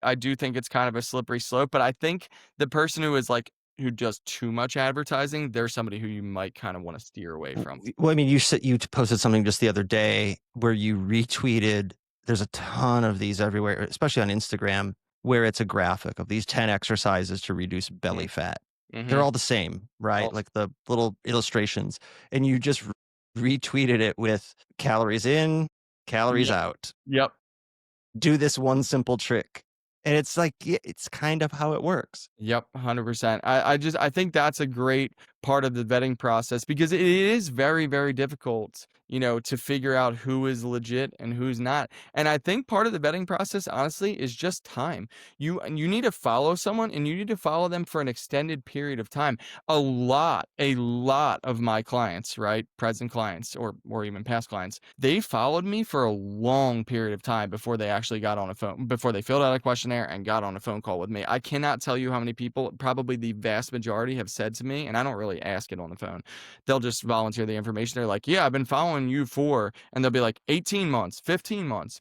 I do think it's kind of a slippery slope, but I think the person who is like, who does too much advertising, they're somebody who you might kind of want to steer away from. Well, I mean, you said you posted something just the other day where you retweeted. There's a ton of these everywhere, especially on Instagram, where it's a graphic of these 10 exercises to reduce belly fat. They're Mm-hmm. all the same, right? Like the little illustrations. And you just retweeted it with calories in, calories Yep. out. Yep. Do this one simple trick. And it's like, yeah, it's kind of how it works. Yep, 100%. I think that's a great part of the vetting process because it is very, very difficult, to figure out who is legit and who's not. And I think part of the vetting process, honestly, is just time. You need to follow someone and you need to follow them for an extended period of time. A lot of my clients, right, present clients or even past clients, they followed me for a long period of time before they actually got on a phone, before they filled out a questionnaire and got on a phone call with me. I cannot tell you how many people, probably the vast majority, have said to me, and I don't really ask it on the phone. They'll just volunteer the information. They're like, "Yeah, I've been following you for," and they'll be like 18 months, 15 months,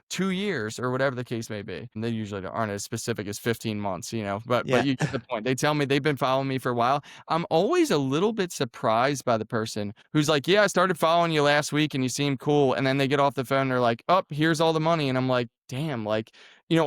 2 years, or whatever the case may be. And they usually aren't as specific as 15 months, but Yeah. you get the point. They tell me they've been following me for a while. I'm always a little bit surprised by the person who's like, "Yeah, I started following you last week and you seem cool." And then they get off the phone and they're like, "Oh, here's all the money." And I'm like, damn, like,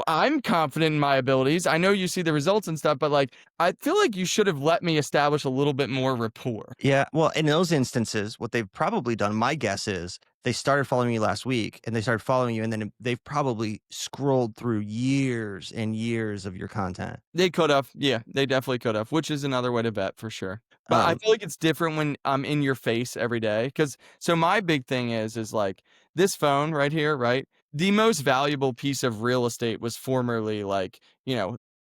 I'm confident in my abilities. I know you see the results and stuff, but, like, I feel like you should have let me establish a little bit more rapport. Yeah, well, in those instances, what they've probably done, my guess is they started following you last week and they started following you, and then they've probably scrolled through years and years of your content. They could have. Yeah, they definitely could have, which is another way to bet for sure. But I Um, feel like it's different when I'm in your face every day. Cause so my big thing is like this phone right here, right? The most valuable piece of real estate was formerly like,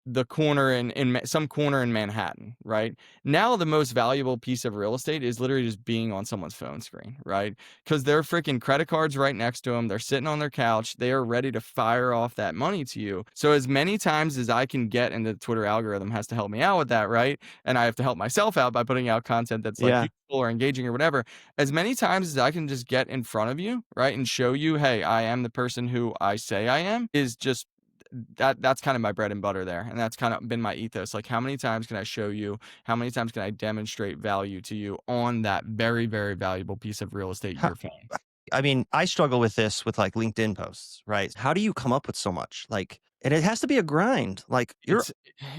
the corner in some corner in Manhattan, right? Now the most valuable piece of real estate is literally just being on someone's phone screen, right? Because their freaking credit cards right next to them. They're sitting on their couch. They are ready to fire off that money to you. So as many times as I can get, and the Twitter algorithm has to help me out with that, right? And I have to help myself out by putting out content that's like yeah. useful or engaging or whatever. As many times as I can just get in front of you, right, and show you, hey, I am the person who I say I am, is just that's kind of my bread and butter there, and that's kind of been my ethos. Like, how many times can I show you? How many times can I demonstrate value to you on that very, very valuable piece of real estate, How, your phone? I mean, I struggle with this with like LinkedIn posts, right? How do you come up with so much? Like, and it has to be a grind. Like, you're It's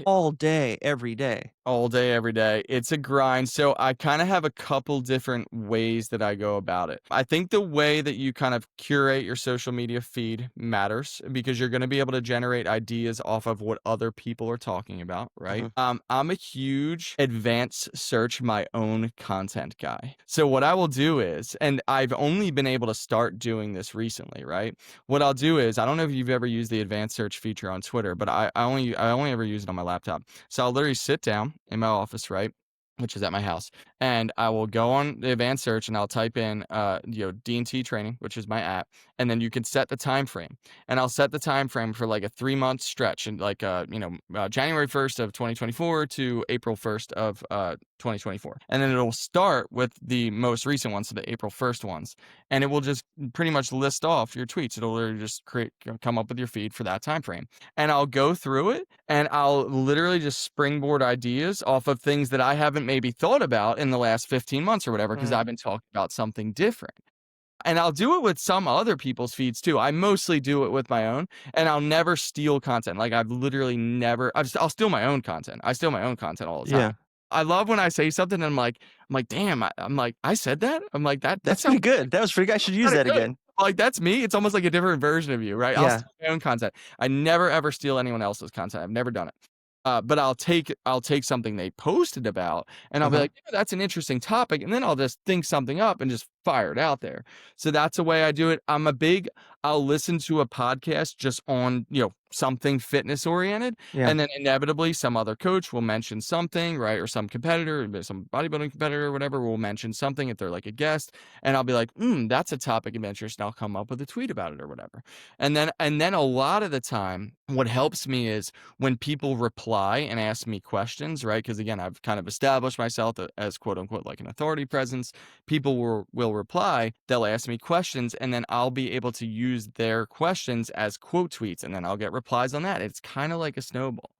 all day, every day. all day, every day. It's a grind. So I kind of have a couple different ways that I go about it. I think the way that you kind of curate your social media feed matters because you're going to be able to generate ideas off of what other people are talking about, right? Mhm. I'm a huge advanced search my own content guy. So what I will do is, and I've only been able to start doing this recently, right? What I'll do is, I don't know if you've ever used the advanced search feature on Twitter, but I only ever use it on my laptop. So I'll literally sit down in my office, right? Which is at my house. And I will go on the advanced search and I'll type in D&T training, which is my app. And then you can set the time frame. And I'll set the time frame for like a 3-month stretch and like January 1st of 2024 to April 1st of 2024. And then it'll start with the most recent ones, so the April 1st ones. And it will just pretty much list off your tweets. It'll literally just come up with your feed for that time frame. And I'll go through it and I'll literally just springboard ideas off of things that I haven't maybe thought about in the last 15 months or whatever, because Mm, I've been talking about something different. And I'll do it with some other people's feeds too. I mostly do it with my own, and I'll never steal content. Like I've literally never. I'll steal my own content. I steal my own content all the time. yeah, I love when I say something and I'm like, damn. I'm like, I said that. I'm like that that's pretty sounds good. That was pretty good. I should use kinda that good. again. Like, that's me. It's almost like a different version of you, right? I'll Yeah. steal my own content. I never ever steal anyone else's content. I've never done it. But I'll take something they posted about, and I'll be Uh-huh. like, "Yeah, that's an interesting topic," and then I'll just think something up and just fire it out there. So that's the way I do it. I'll listen to a podcast just on, something fitness oriented, Yeah. and then inevitably some other coach will mention something, right? Or some competitor, some bodybuilding competitor or whatever will mention something if they're like a guest, and I'll be like, that's a topic of interest, and I'll come up with a tweet about it or whatever. And then a lot of the time, what helps me is when people reply and ask me questions, right? Because again, I've kind of established myself as quote unquote like an authority presence. People will reply, they'll ask me questions, and then I'll be able to use their questions as quote tweets, and then I'll get replies on that. It's kind of like a snowball.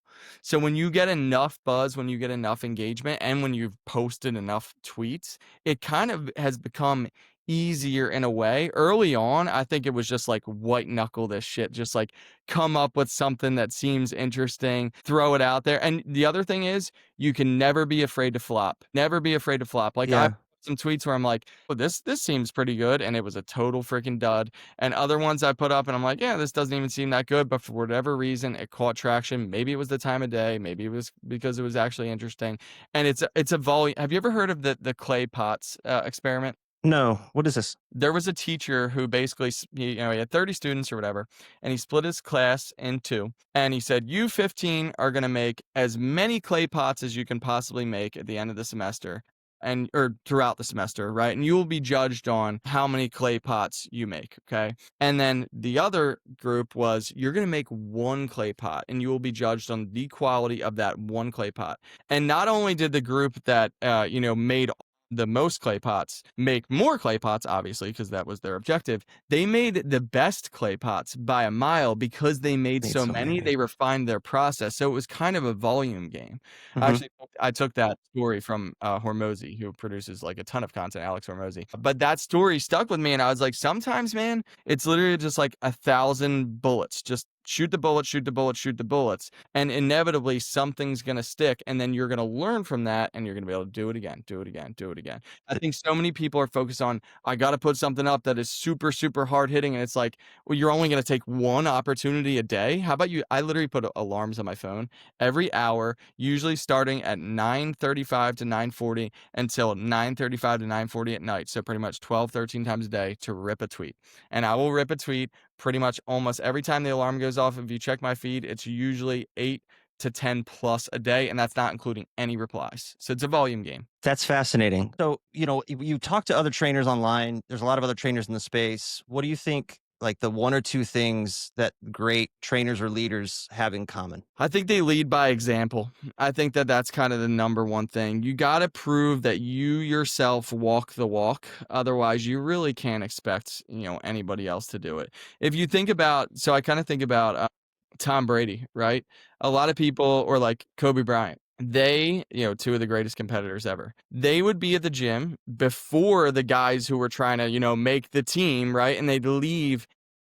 So when you get enough buzz, when you get enough engagement, and when you've posted enough tweets, it kind of has become easier in a way. Early on, I think it was just like white knuckle this shit, just like come up with something that seems interesting, throw it out there. And the other thing is, you can never be afraid to flop. Never be afraid to flop. Like I Yeah. some tweets where I'm like, "Oh, this seems pretty good," and it was a total freaking dud. And other ones I put up and I'm like, "Yeah, this doesn't even seem that good," but for whatever reason, it caught traction. Maybe it was the time of day, maybe it was because it was actually interesting. And it's a volume. Have you ever heard of the clay pots experiment? No. What is this? There was a teacher who basically, he had 30 students or whatever, and he split his class in two. And he said, "You 15 are going to make as many clay pots as you can possibly make at the end of the semester." And or throughout the semester, right? And you will be judged on how many clay pots you make, okay? And then the other group was you're going to make one clay pot and you will be judged on the quality of that one clay pot. And not only did the group that made the most clay pots make more clay pots, obviously, because that was their objective. They made the best clay pots by a mile because they made Made so so many, many. they refined their process. So it was kind of a volume game. Mhm. Actually, I took that story from Hormozy, who produces like a ton of content, Alex Hormozy. But that story stuck with me, and I was like, sometimes, man, it's literally just like 1,000 bullets just shoot the bullets, shoot the bullets, shoot the bullets. And inevitably something's gonna stick, and then you're gonna learn from that, and you're gonna be able to do it again, do it again, do it again. I think so many people are focused on, I gotta put something up that is super, super hard hitting, and it's like, well, you're only gonna take one opportunity a day. How about you? I literally put alarms on my phone every hour, usually starting at 9:35 to 9:40 until 9:35 to 9:40 at night. So pretty much 12, 13 times a day to rip a tweet. And I will rip a tweet pretty much almost every time the alarm goes off. If you check my feed, it's usually 8 to 10 plus a day, and that's not including any replies. So it's a volume game. That's fascinating. So, you talk to other trainers online. There's a lot of other trainers in the space. What do you think, like the one or two things that great trainers or leaders have in common? I think they lead by example. I think that that's kind of the number one thing. You got to prove that you yourself walk the walk. Otherwise, you really can't expect, anybody else to do it. If you think about, so I kind of think about Tom Brady, right? A lot of people, or like Kobe Bryant, they, two of the greatest competitors ever. They would be at the gym before the guys who were trying to, make the team, right? And they'd leave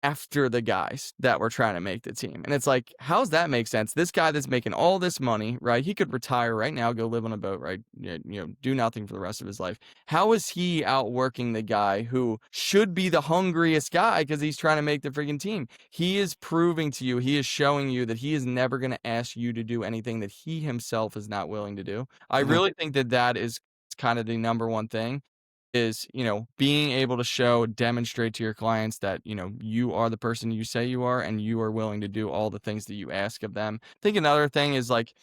after the guys that were trying to make the team. And it's like, how's that make sense? This guy that's making all this money, right? He could retire right now, go live on a boat, right? Do nothing for the rest of his life. How is he outworking the guy who should be the hungriest guy because he's trying to make the freaking team? He is proving to you, he is showing you that he is never going to ask you to do anything that he himself is not willing to do. I Mhm. really think that that is kind of the number one thing is, being able to show, demonstrate to your clients that, you are the person you say you are and you are willing to do all the things that you ask of them. I think another thing is like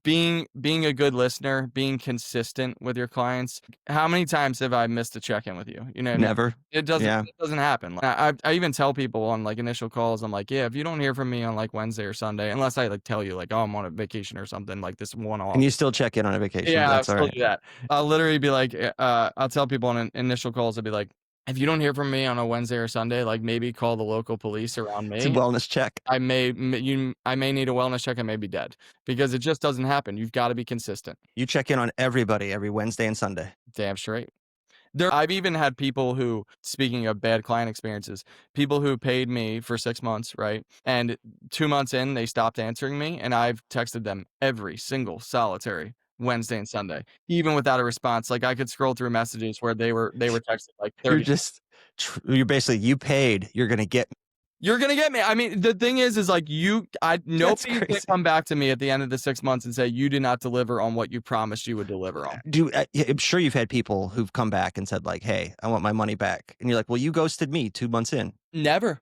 being a good listener, being consistent with your clients. How many times have I missed a check-in with you? You know what I mean? Never. It doesn't Yeah. it doesn't happen. Like, I even tell people on like initial calls, I'm like, yeah, if you don't hear from me on like Wednesday or Sunday, unless I like tell you like, oh, I'm on a vacation or something, like this one And off. you still check in on a vacation. Yeah, I'll That's all still right. do that. I'll literally be like, I'll tell people on initial calls, I'll be like, if you don't hear from me on a Wednesday or Sunday, like maybe call the local police around It's a me. wellness check. I may need a wellness check. I may be dead because it just doesn't happen. You've got to be consistent. You check in on everybody every Wednesday and Sunday. Damn straight. I've even had people who, speaking of bad client experiences, people who paid me for 6 months, right? And 2 months in, they stopped answering me, and I've texted them every single solitary Wednesday and Sunday, even without a response. Like, I could scroll through messages where they were texting, like, You're 30. just, you're basically, you paid, you're going to get. You're gonna get me. I mean, the thing is like, That's nobody's gonna crazy. come back to me at the end of the 6 months and say, "You did not deliver on what you promised you would deliver on." Yeah, I'm sure you've had people who've come back and said like, "Hey, I want my money back." And you're like, "Well, you ghosted me 2 months in." Never.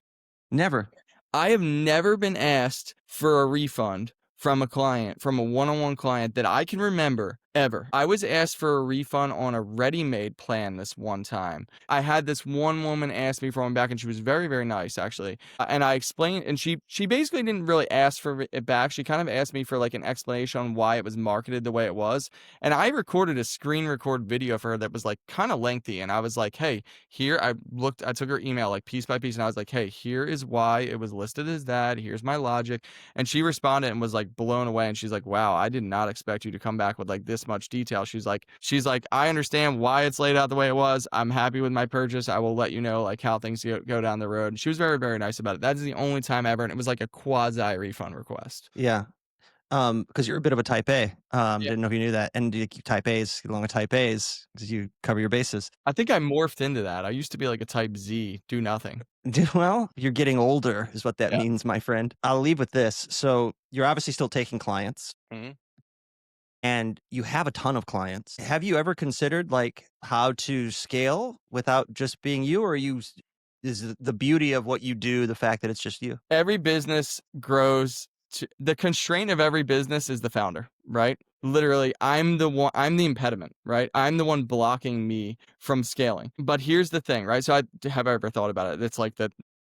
Never. I have never been asked for a refund from a client, from a one-on-one client that I can remember ever. I was asked for a refund on a ready-made plan this one time. I had this one woman ask me for one back, and she was very, very nice, actually. And I explained, and she basically didn't really ask for it back. She kind of asked me for like an explanation on why it was marketed the way it was. And I recorded a screen record video for her that was like kind of lengthy. And I was like, hey, here, I took her email like piece by piece, and I was like, hey, here is why it was listed as that. Here's my logic. And she responded and was like blown away. And she's like, wow, I did not expect you to come back with like this much detail. She's like, I understand why it's laid out the way it was. I'm happy with my purchase. I will let you know like how things go down the road. And she was very, very nice about it. That's the only time ever. And it was like a quasi refund request. Yeah. Because you're a bit of a type A. Yeah. Didn't know if you knew that. And type A's get along with type A's because you cover your bases. I think I morphed into that. I used to be like a type Z, do nothing. Well, you're getting older, is what that Yeah. means, my friend. I'll leave with this. So you're obviously still taking clients. Mhm. And you have a ton of clients. Have you ever considered like how to scale without just being you, or is the beauty of what you do the fact that it's just you? Every business grows the constraint of every business is the founder, right? Literally, I'm the impediment, right? I'm the one blocking me from scaling. But here's the thing, right? So have I ever thought about it? It's like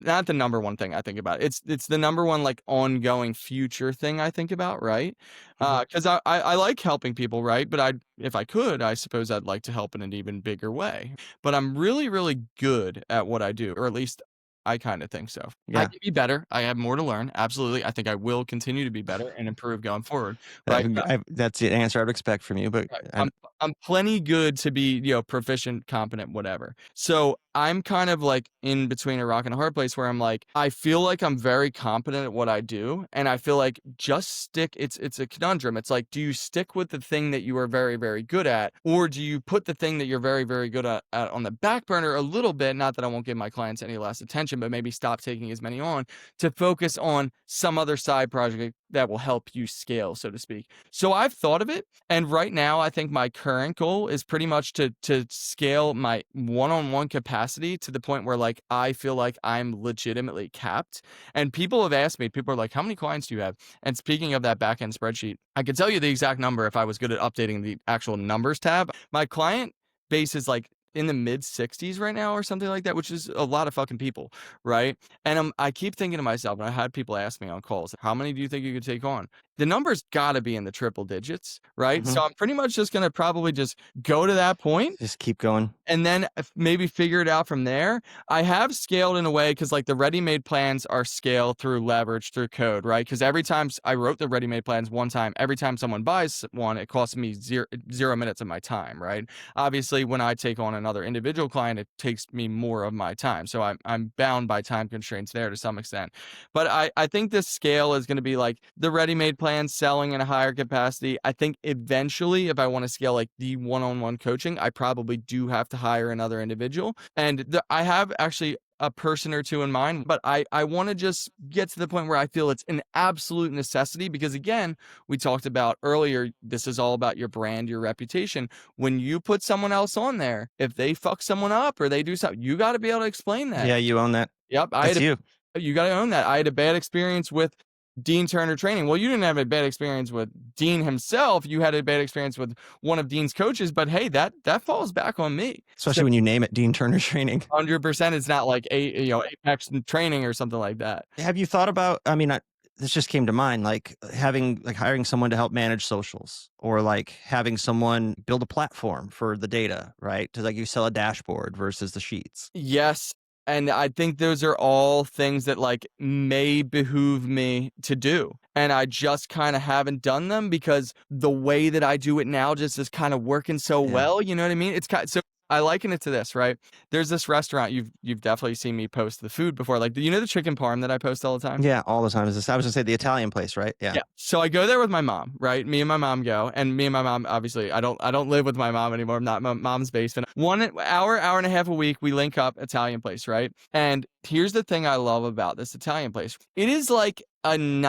not the number one thing I think about. It's the number one like ongoing future thing I think about, right? Mhm. Because I like helping people, right? But if I could, I suppose I'd like to help in an even bigger way. But I'm really, really good at what I do, or at least I kinda think so. I Yeah. can be better. I have more to learn. Absolutely. I think I will continue to be better and improve going forward, right? That's the answer I would expect from you, but Right. I I'm plenty good to be, proficient, competent, whatever. So I'm kind of like in between a rock and a hard place where I'm like, I feel like I'm very competent at what I do, and I feel like just stick. It's a conundrum. It's like, do you stick with the thing that you are very, very good at, or do you put the thing that you're very, very good at on the back burner a little bit? Not that I won't give my clients any less attention, but maybe stop taking as many on to focus on some other side project that will help you scale, so to speak. So I've thought of it, and right now, I think my current goal is pretty much to scale my one-on-one capacity to the point where, like, I feel like I'm legitimately capped. And people have asked me, people are like, "How many clients do you have?" And speaking of that back-end spreadsheet, I could tell you the exact number if I was good at updating the actual numbers tab. My client base is like in the mid 60s right now or something like that, which is a lot of fucking people, right? And I keep thinking to myself, and I had people ask me on calls, "How many do you think you could take on?" The number's gotta be in the triple digits, right? Mhm. So I'm pretty much just gonna probably just go to that point Just keep going. and then maybe figure it out from there. I have scaled in a way because like the ready-made plans are scaled through leverage through code, right? Because every time I wrote the ready-made plans one time, every time someone buys one, it costs me zero minutes of my time, right? Obviously, when I take on another individual client, it takes me more of my time, so I'm bound by time constraints there to some extent. But I think this scale is going to be like the ready-made plans selling in a higher capacity. I think eventually, if I want to scale like the one-on-one coaching, I probably do have to hire another individual. And I have actually a person or two in mind, but I want to just get to the point where I feel it's an absolute necessity because again, we talked about earlier, this is all about your brand, your reputation. When you put someone else on there, if they fuck someone up or they do something, you got to be able to explain that. Yeah, you own that. Yep, That's you. you got to own that. I had a bad experience with Dean Turner training. Well, you didn't have a bad experience with Dean himself. You had a bad experience with one of Dean's coaches, but hey, that falls back on me. So Especially when you name it Dean Turner Training. 100% it's not like Apex training or something like that. Have you thought about, I mean, this just came to mind, like having, like hiring someone to help manage socials or like having someone build a platform for the data, right? To like you sell a dashboard versus the sheets. Yes, and I think those are all things that, like, may behoove me to do, and I just kinda haven't done them because the way that I do it now just is kinda working so Yeah. well, you know what I mean? It's kind so I liken it to this, right? There's this restaurant, you've definitely seen me post the food before, like, do you know the chicken parm that I post all the time? Yeah. All the time. Is this, I was gonna say the Italian place, right? Yeah. Yeah. So I go there with my mom, right? Me and my mom go, and me and my mom, obviously, I don't live with my mom anymore. I'm not in my mom's basement. 1 hour and a half a week, we link up Italian place, right? And here's the thing I love about this Italian place. It is like an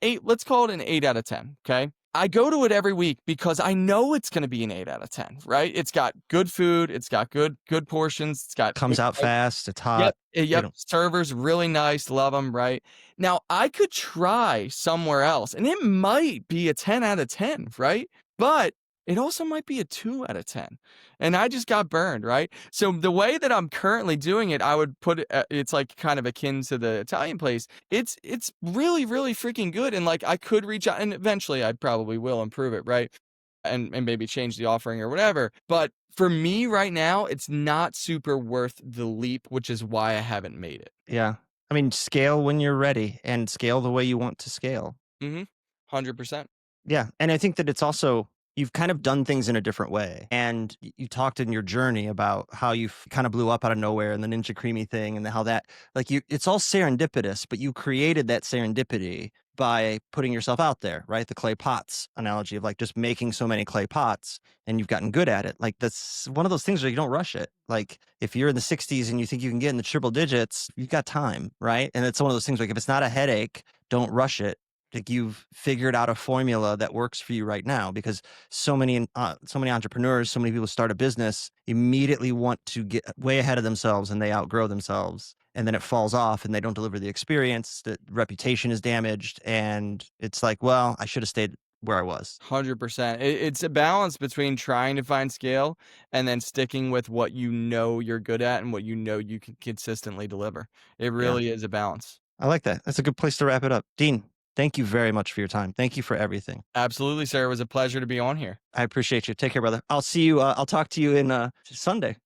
8, let's call it an 8 out of 10. Okay. I go to it every week because I know it's going to be an 8 out of 10, right? It's got good food. It's got good portions. It's got Comes out fast. It's Yep, hot. They yep, don't. server's really nice, love them. Right? Now, I could try somewhere else, and it might be a 10 out of 10, right? But it also might be a 2 out of 10, and I just got burned, right? So the way that I'm currently doing it, I would put it it's, like, kind of akin to the Italian place. It's really, really freaking good, and, like, I could reach out and eventually I probably will improve it, right? And maybe change the offering or whatever. But for me right now, it's not super worth the leap, which is why I haven't made it. Yeah. I mean, scale when you're ready and scale the way you want to scale. Mhm. 100%. Yeah, and I think that it's also you've kind of done things in a different way, and you talked in your journey about how you kind of blew up out of nowhere and the Ninja Creamy thing, and how that like you it's all serendipitous, but you created that serendipity by putting yourself out there, right? The clay pots analogy of like just making so many clay pots and you've gotten good at it. Like that's one of those things where you don't rush it. Like if you're in the 60s and you think you can get in the triple digits, you've got time, right? And it's one of those things like if it's not a headache, don't rush it, like you've figured out a formula that works for you right now because so many entrepreneurs, so many people start a business immediately want to get way ahead of themselves and they outgrow themselves and then it falls off and they don't deliver the experience, the reputation is damaged and it's like, well, I should have stayed where I was. 100%. It's a balance between trying to find scale and then sticking with what you know you're good at and what you know you can consistently deliver. It Yeah, really is a balance. I like that. That's a good place to wrap it up. Dean, thank you very much for your time. Thank you for everything. Absolutely, sir. It was a pleasure to be on here. I appreciate you. Take care, brother. I'll see you. I'll talk to you in Sunday.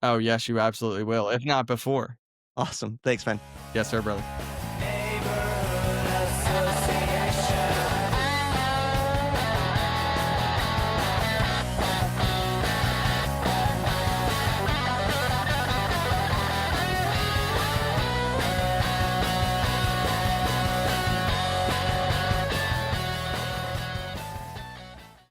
Oh, yes, you absolutely will, if not before. Awesome. Thanks, man. Yes, sir, brother.